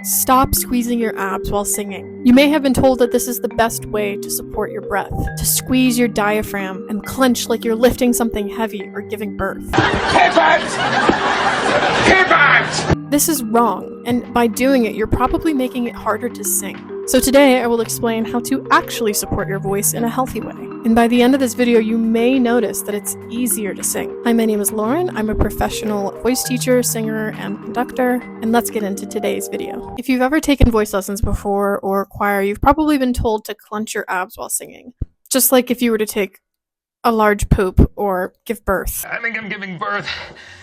Stop squeezing your abs while singing. You may have been told that this is the best way to support your breath, to squeeze your diaphragm and clench like you're lifting something heavy or giving birth. Pivot! Pivot! This is wrong, and by doing it, you're probably making it harder to sing. So today, I will explain how to actually support your voice in a healthy way. And by the end of this video, you may notice that it's easier to sing. Hi, my name is Lauren. I'm a professional voice teacher, singer, and conductor, and let's get into today's video. If you've ever taken voice lessons before or choir, you've probably been told to clench your abs while singing. Just like if you were to take a large poop or give birth. I think I'm giving birth.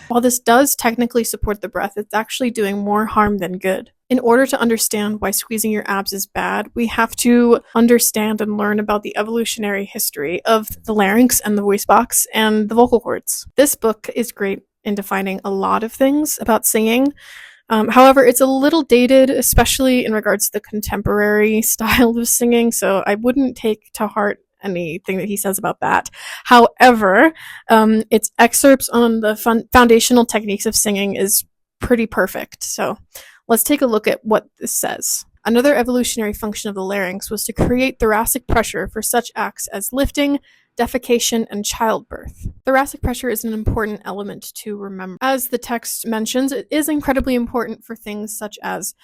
While this does technically support the breath, it's actually doing more harm than good. In order to understand why squeezing your abs is bad, we have to understand and learn about the evolutionary history of the larynx and the voice box and the vocal cords. This book is great in defining a lot of things about singing. However, it's a little dated, especially in regards to the contemporary style of singing, so I wouldn't take to heart anything that he says about that. However, its excerpts on the foundational techniques of singing is pretty perfect. So let's take a look at what this says. Another evolutionary function of the larynx was to create thoracic pressure for such acts as lifting, defecation, and childbirth. Thoracic pressure is an important element to remember. As the text mentions, it is incredibly important for things such as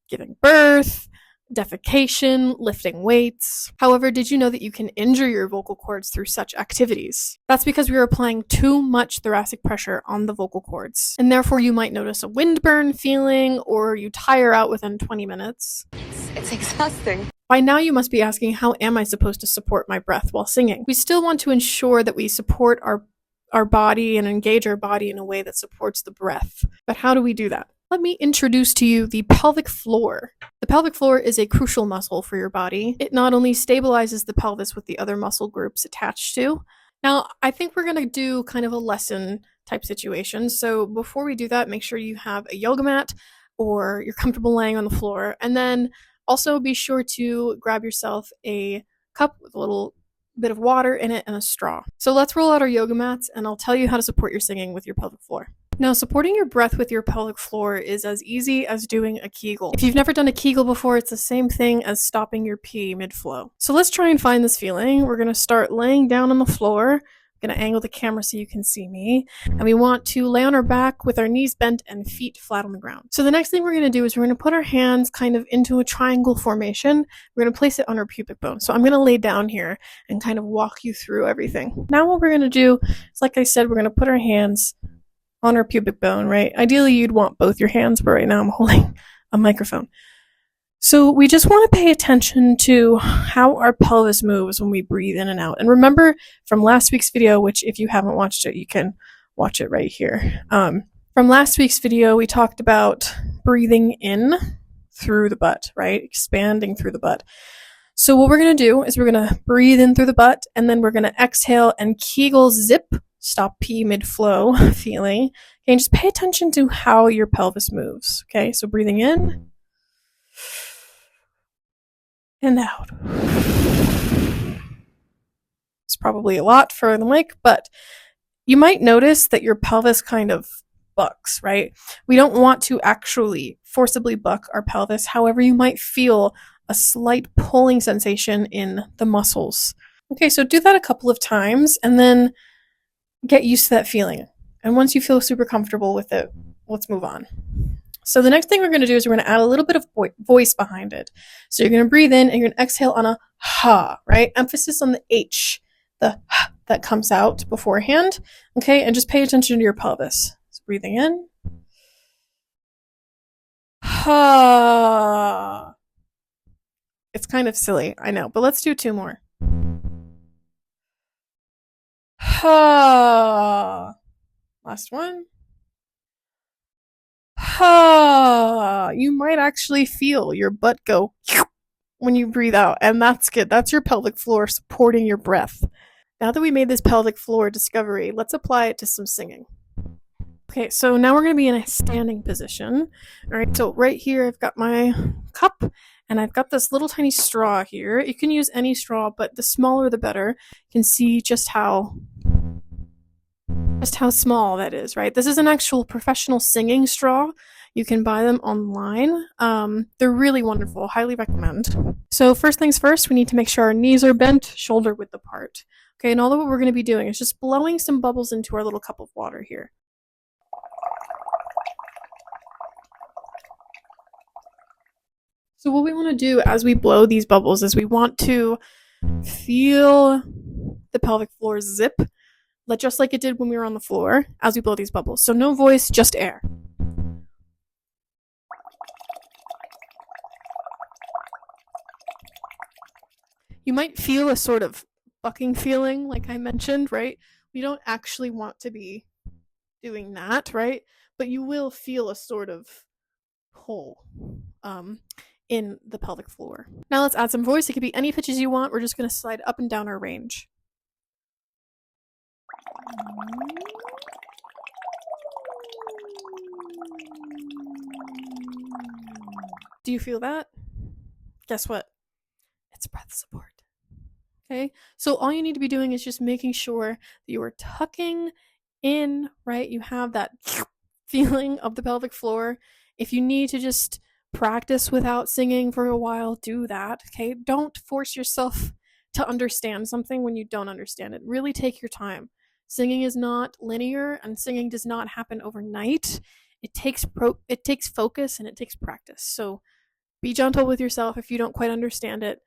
giving birth, defecation, lifting weights. However, did you know that you can injure your vocal cords through such activities? That's because we are applying too much thoracic pressure on the vocal cords, and therefore you might notice a windburn feeling or you tire out within 20 minutes. It's exhausting. By now you must be asking, how am I supposed to support my breath while singing? We still want to ensure that we support our body and engage our body in a way that supports the breath. But how do we do that? Let me introduce to you the pelvic floor. The pelvic floor is a crucial muscle for your body. It not only stabilizes the pelvis with the other muscle groups attached to. Now, I think we're going to do kind of a lesson type situation. So before we do that, make sure you have a yoga mat or you're comfortable laying on the floor. And then also be sure to grab yourself a cup with a little bit of water in it and a straw. So let's roll out our yoga mats and I'll tell you how to support your singing with your pelvic floor. Now, supporting your breath with your pelvic floor is as easy as doing a Kegel. If you've never done a Kegel before, it's the same thing as stopping your pee mid-flow. So let's try and find this feeling. We're going to start laying down on the floor. I'm going to angle the camera so you can see me. And we want to lay on our back with our knees bent and feet flat on the ground. So the next thing we're going to do is we're going to put our hands kind of into a triangle formation. We're going to place it on our pubic bone. So I'm going to lay down here and kind of walk you through everything. Now what we're going to do is, like I said, we're going to put our hands on our pubic bone, right? Ideally, you'd want both your hands, but right now I'm holding a microphone. So we just want to pay attention to how our pelvis moves when we breathe in and out. And remember from last week's video, which if you haven't watched it, you can watch it right here. From last week's video, we talked about breathing in through the butt, right? Expanding through the butt. So what we're going to do is we're going to breathe in through the butt, and then we're going to exhale and Kegel zip, stop pee mid-flow feeling. Okay, and just pay attention to how your pelvis moves. Okay, so breathing in and out. It's probably a lot for the mic, but you might notice that your pelvis kind of bucks, right? We don't want to actually forcibly buck our pelvis. However, you might feel a slight pulling sensation in the muscles. Okay, so do that a couple of times and then get used to that feeling. And once you feel super comfortable with it, let's move on. So the next thing we're going to do is we're going to add a little bit of voice behind it. So you're going to breathe in and you're going to exhale on a ha, right? Emphasis on the H, the ha that comes out beforehand. Okay, and just pay attention to your pelvis. So breathing in. Ha. It's kind of silly, I know, but let's do two more. Ha. Last one. Ha. You might actually feel your butt go when you breathe out, and that's good. That's your pelvic floor supporting your breath. Now that we made this pelvic floor discovery, let's apply it to some singing. Okay, so now we're going to be in a standing position. All right, so right here I've got my cup, and I've got this little tiny straw here. You can use any straw, but the smaller the better. You can see just how Just how small that is, right? This is an actual professional singing straw. You can buy them online. They're really wonderful. Highly recommend. So first things first, we need to make sure our knees are bent, shoulder width apart. Okay, and all of what we're going to be doing is just blowing some bubbles into our little cup of water here. So what we want to do as we blow these bubbles is we want to feel the pelvic floor zip, just like it did when we were on the floor, as we blow these bubbles. So no voice, just air. You might feel a sort of bucking feeling, like I mentioned, right? We don't actually want to be doing that, right? But you will feel a sort of pull in the pelvic floor. Now let's add some voice. It could be any pitches you want. We're just going to slide up and down our range. Do you feel that? Guess what? It's breath support. Okay, so all you need to be doing is just making sure that you are tucking in, right? You have that feeling of the pelvic floor. If you need to just practice without singing for a while, do that. Okay, don't force yourself to understand something when you don't understand it. Really take your time. Singing is not linear, and singing does not happen overnight. It takes focus and it takes practice. So be gentle with yourself if you don't quite understand it.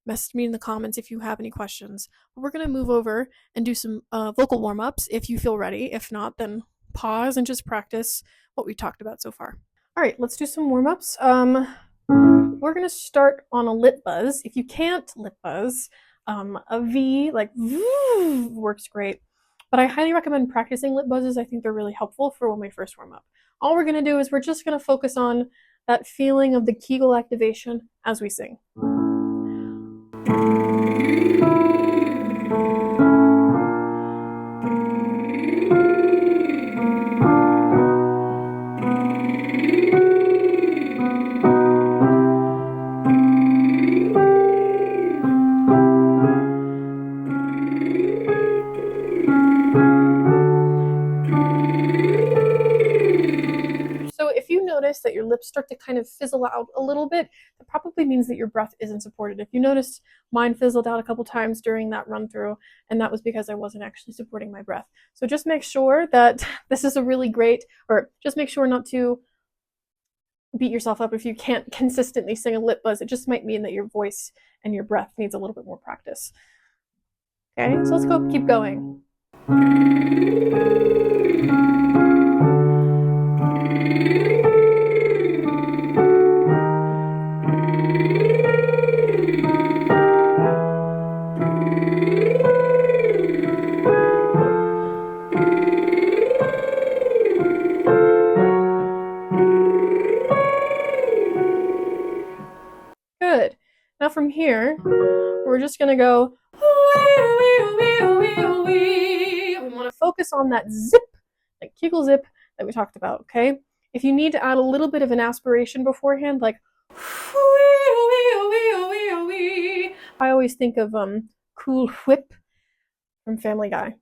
Message me in the comments if you have any questions. We're going to move over and do some vocal warm-ups if you feel ready. If not, then pause and just practice what we talked about so far. All right, let's do some warm-ups. We're going to start on a lip buzz. If you can't lip buzz, a V, like works great. But I highly recommend practicing lip buzzes. I think they're really helpful for when we first warm up. All we're going to do is we're just going to focus on that feeling of the Kegel activation as we sing. Notice that your lips start to kind of fizzle out a little bit, that probably means that your breath isn't supported. If you noticed, mine fizzled out a couple times during that run through, and that was because I wasn't actually supporting my breath. So just make sure that this is a really great, or just make sure not to beat yourself up if you can't consistently sing a lip buzz. It just might mean that your voice and your breath needs a little bit more practice. Okay, so let's keep going. Good. Now from here, we're just going to go. We want to focus on that zip, like Kegel zip that we talked about, okay? If you need to add a little bit of an aspiration beforehand, like I always think of Cool Whip from Family Guy.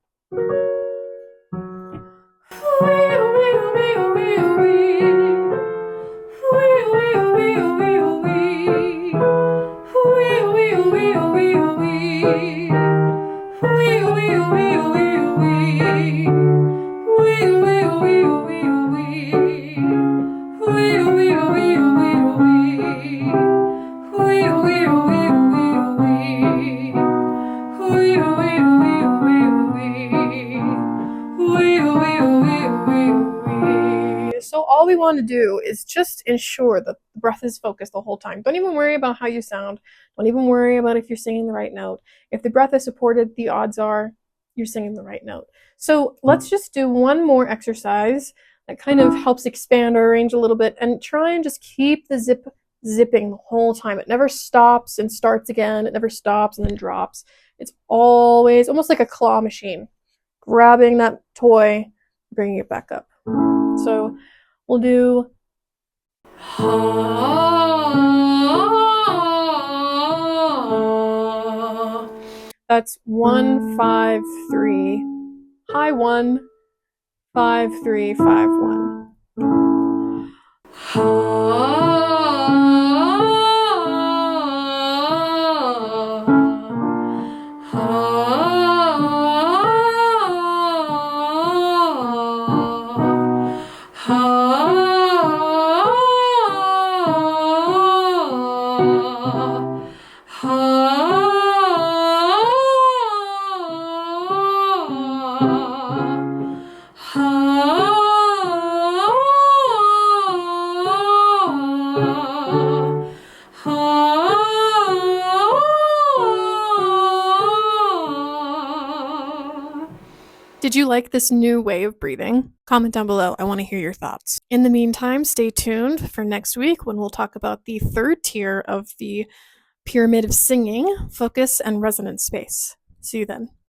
So all we want to do is just ensure that the breath is focused the whole time. Don't even worry about how you sound. Don't even worry about if you're singing the right note. If the breath is supported, the odds are you're singing the right note. So let's just do one more exercise that kind of helps expand our range a little bit, and try and just keep the zipping the whole time. It never stops and starts again. It never stops and then drops. It's always almost like a claw machine, grabbing that toy, bringing it back up. So we'll do that's 1, 5, 3, high 1, 5, 3, 5, 1. Did you like this new way of breathing? Comment down below. I want to hear your thoughts. In the meantime, stay tuned for next week when we'll talk about the third tier of the pyramid of singing, focus and resonance space. See you then.